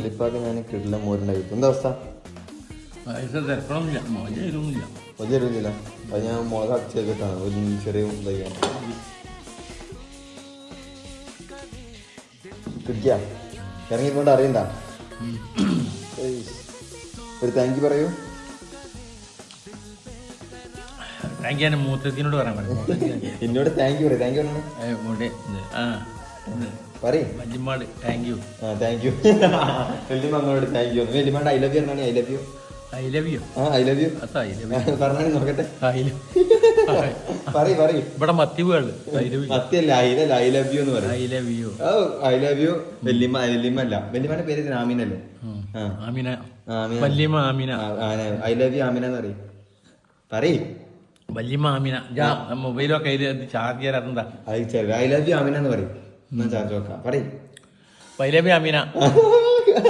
വല്യപ്പാക്ക് ഞാൻ കിട്ടില്ല മോരുണ്ടായി. എന്താ അവസ്ഥ? വലിയ അറിയില്ല. അത് ഞാൻ മുളക് അടച്ച് ചെയ്തിട്ടാണ് ഒരു ചെറിയ ഇതായിക്കാണ്. കിട്ടിയ ഇറങ്ങിക്കൊണ്ട് അറിയണ്ട. ഒരു താങ്ക് യു പറയൂ. മൂത്തത്തിനോട് പറയാൻ എന്നോട് താങ്ക് യു പറയും. താങ്ക് യു പറയും. വല്യമ്മാട് താങ്ക് യു. Thank you. വല്യമ്മോട് താങ്ക് യു. വല്യമ്മ ഐ ലവ് യു എന്നാണ്. I love you. I love you. I love you പറഞ്ഞാൽ നോക്കട്ടെ. പറയും. ഇവിടെ മത്തിവുകള് മത്തിയല്ല, അയിലല്ല. ഐ ലവ് യു എന്ന് പറയും. I love you. I love you. വല്യമ്മ അല്ല, വല്യമ്മന്റെ പേര് ആമിനല്ലേ? ആമിന. വല്യമ്മ Amina. I love you Amina എന്ന് പറയും. വല്യമ്മ ആമിന. മൊബൈലൊക്കെ ചാർജ് ചെയ്യാൻ അതെന്താ? ഐ ലവ് യു ആമിന എന്ന് പറയും. ചാർജ് നോക്കാം. പറയും. I love you Amina.